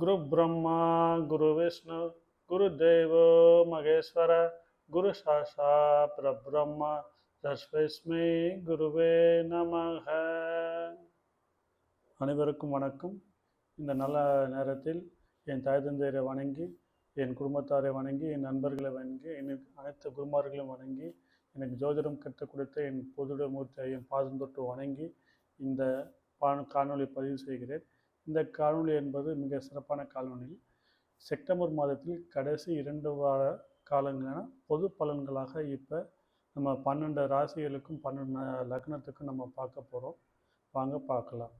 குரு பிரம்மா குரு விஷ்ணு குரு தேவோ மகேஸ்வர குரு சாஷா பிரம்மா தஸ்மை குருவே நமக. அனைவருக்கும் வணக்கம். இந்த நல்ல நேரத்தில் என் தாய் தந்தையரை வணங்கி, என் குடும்பத்தாரை வணங்கி, என் நண்பர்களை வணங்கி, அனைத்து குருமார்களையும் வணங்கி, எனக்கு ஜோதிடம் கற்றுக் கொடுத்த என் பொதுடமூர்த்தி என் பாதம் தொட்டு வணங்கி இந்த காணொலி பதிவு செய்கிறேன். இந்த காணொலி என்பது மிக சிறப்பான காணொலி. செப்டம்பர் மாதத்தில் கடைசி 2 வார காலங்களான பொது பலன்களாக இப்போ நம்ம 12 ராசிகளுக்கும் 12 லக்னத்துக்கும் நம்ம பார்க்க போகிறோம். வாங்க பார்க்கலாம்.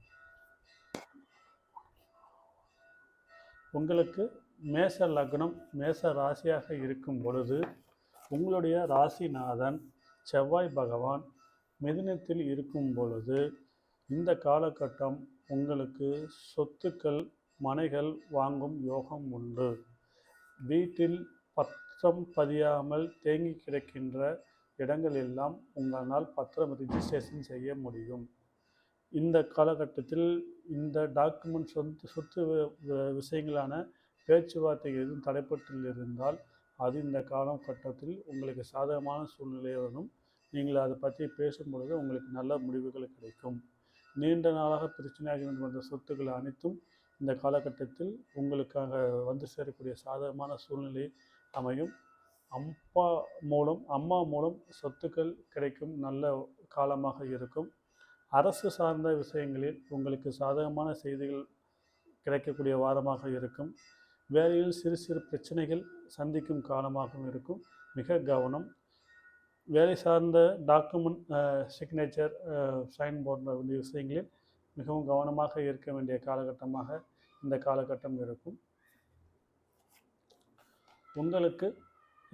உங்களுக்கு மேச லக்னம் மேச ராசியாக இருக்கும் பொழுது உங்களுடைய ராசிநாதன் செவ்வாய் பகவான் மிதுனத்தில் இருக்கும் பொழுது இந்த காலகட்டம் உங்களுக்கு சொத்துக்கள் மனைகள் வாங்கும் யோகம் உண்டு. வீட்டில் பத்திரம் பதியாமல் தேங்கி கிடக்கின்ற இடங்கள் எல்லாம் உங்களால் பத்திரம் ரிஜிஸ்ட்ரேஷன் செய்ய முடியும். இந்த காலகட்டத்தில் இந்த டாக்குமெண்ட் சொத்து விஷயங்களான பேச்சுவார்த்தை எதுவும் தடைப்பட்டு இருந்தால் அது இந்த காலகட்டத்தில் உங்களுக்கு சாதகமான சூழ்நிலை வரும். நீங்கள் அதை பற்றி பேசும்பொழுது உங்களுக்கு நல்ல முடிவுகள் கிடைக்கும். நீண்ட நாளாக பிரச்சனையாக இருந்து வந்த சொத்துக்கள் அனைத்தும் இந்த காலகட்டத்தில் உங்களுக்காக வந்து சேரக்கூடிய சாதகமான சூழ்நிலை அமையும். அம்மா மூலம் சொத்துக்கள் கிடைக்கும் நல்ல காலமாக இருக்கும். அரசு சார்ந்த விஷயங்களில் உங்களுக்கு சாதகமான செய்திகள் கிடைக்கக்கூடிய வாரமாக இருக்கும். வேலையில் சிறு சிறு பிரச்சனைகள் சந்திக்கும் காலமாகவும் இருக்கும். மிக கவனம். வேலை சார்ந்த டாக்குமெண்ட் சிக்னேச்சர் சைன் போன்ற வேண்டிய விஷயங்களில் மிகவும் கவனமாக இருக்க வேண்டிய காலகட்டமாக இந்த காலகட்டம் இருக்கும். உங்களுக்கு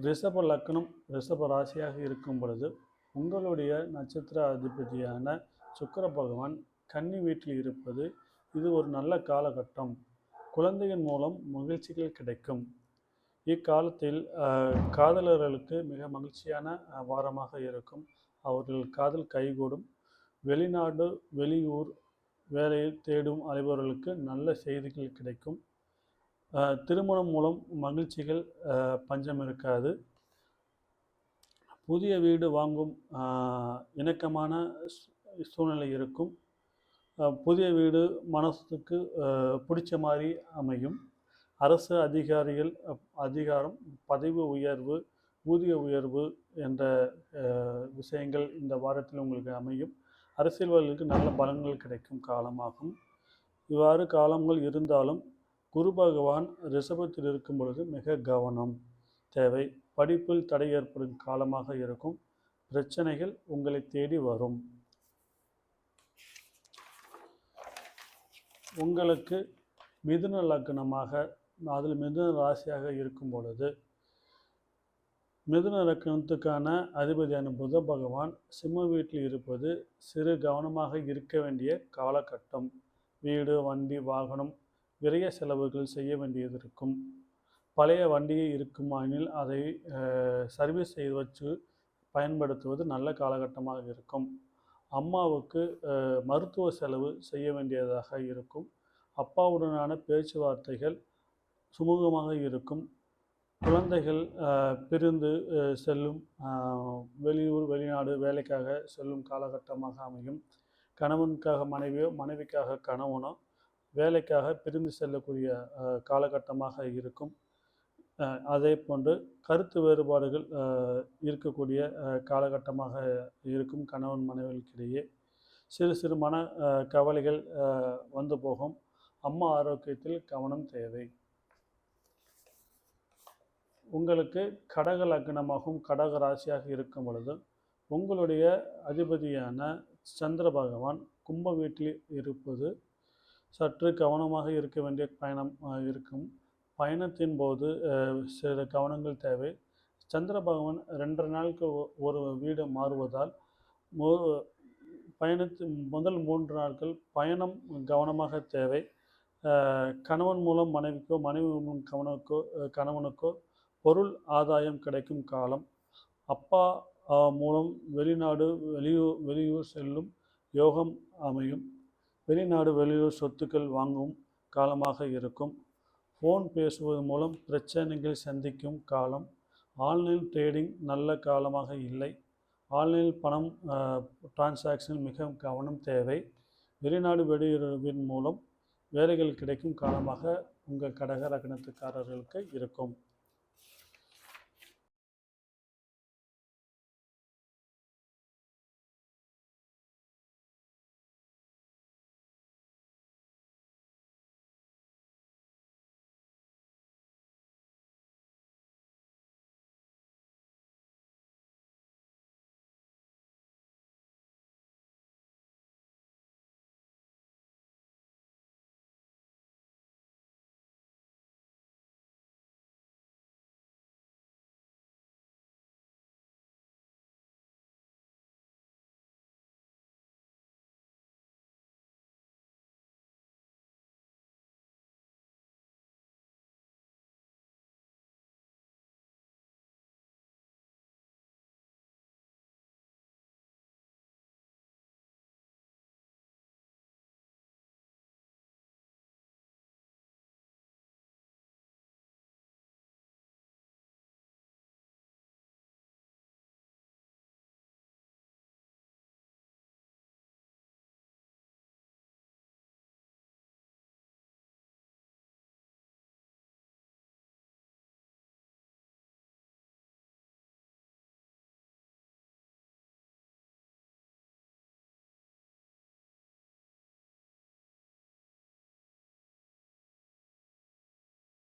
ரிஷப லக்னம் ரிஷப ராசியாக இருக்கும் பொழுது உங்களுடைய நட்சத்திர அதிபதியான சுக்கிர பகவான் கன்னி வீட்டில் இருப்பது இது ஒரு நல்ல காலகட்டம். குழந்தையின் மூலம் மகிழ்ச்சிகள் கிடைக்கும். இக்காலத்தில் காதலர்களுக்கு மிக மகிழ்ச்சியான வாரமாக இருக்கும். அவர்கள் காதல் கைகூடும். வெளிநாடு வெளியூர் வேலையில் தேடும் அலைபவர்களுக்கு நல்ல செய்திகள் கிடைக்கும். திருமணம் மூலம் மகிழ்ச்சிகள் பஞ்சம் இருக்காது. புதிய வீடு வாங்கும் இணக்கமான சூழ்நிலை இருக்கும். புதிய வீடு மனசுக்கு பிடிச்ச மாதிரி அமையும். அரசு அதிகாரம் பதவி உயர்வு ஊதிய உயர்வு என்ற விஷயங்கள் இந்த வாரத்தில் உங்களுக்கு அமையும். அரசியல்வாதிகளுக்கு நல்ல பலன்கள் கிடைக்கும் காலமாகும். இவ்வாறு காலங்கள் இருந்தாலும் குரு பகவான் ரிஷபத்தில் இருக்கும் பொழுது மிக கவனம் தேவை. படிப்பில் தடை ஏற்படும் காலமாக இருக்கும். பிரச்சனைகள் உங்களை தேடி வரும். உங்களுக்கு மிதுன லக்னமாக அதில் மிதுன ராசியாக இருக்கும் பொழுது மிதுன லக்னத்துக்கான அதிபதியான புத பகவான் சிம்ம வீட்டில் இருப்பது சிறு கவனமாக இருக்க வேண்டிய காலகட்டம். வீடு வண்டி வாகனம் விரைய செலவுகள் செய்ய வேண்டியது இருக்கும். பழைய வண்டியை இருக்குமானில் அதை சர்வீஸ் செய்து வச்சு பயன்படுத்துவது நல்ல காலகட்டமாக இருக்கும். அம்மாவுக்கு மருத்துவ செலவு செய்ய வேண்டியதாக இருக்கும். அப்பாவுடனான பேச்சுவார்த்தைகள் சுமூகமாக இருக்கும். குழந்தைகள் பிரிந்து செல்லும் வெளியூர் வெளிநாடு வேலைக்காக செல்லும் காலகட்டமாக அமையும். கணவனுக்காக மனைவியோ மனைவிக்காக கணவனோ வேலைக்காக பிரிந்து செல்லக்கூடிய காலகட்டமாக இருக்கும். அதே போன்று கருத்து வேறுபாடுகள் இருக்கக்கூடிய காலகட்டமாக இருக்கும். கணவன் மனைவிகளுக்கிடையே சிறு சிறு மன கவலைகள் வந்து போகும். அம்மா ஆரோக்கியத்தில் கவனம் தேவை. உங்களுக்கு கடக லக்னமாகவும் கடக ராசியாக இருக்கும் பொழுது உங்களுடைய அதிபதியான சந்திர பகவான் கும்ப வீட்டில் இருப்பது சற்று கவனமாக இருக்க வேண்டிய பயணம் இருக்கும். பயணத்தின் போது சில கவனங்கள் தேவை. சந்திர பகவான் 2 நாளுக்கு ஒரு வீடு மாறுவதால் முதல் 3 நாட்கள் பயணம் கவனமாக தேவை. கணவன் மூலம் மனைவிக்கோ மனைவி மூலம் கணவனுக்கோ பொருள் ஆதாயம் கிடைக்கும் காலம். அப்பா மூலம் வெளிநாடு வெளியூர் செல்லும் யோகம் அமையும். வெளிநாடு வெளியூர் சொத்துக்கள் வாங்கும் காலமாக இருக்கும். ஃபோன் பேசுவது மூலம் பிரச்சனைகள் சந்திக்கும் காலம். ஆன்லைன் ட்ரேடிங் நல்ல காலமாக இல்லை. ஆன்லைனில் பணம் டிரான்சாக்ஷன் மிக கவனம் தேவை. வெளிநாடு வெளியுறவின் மூலம் வேலைகள் கிடைக்கும் காலமாக உங்கள் கடக லக்னத்துக்காரர்களுக்கு இருக்கும்.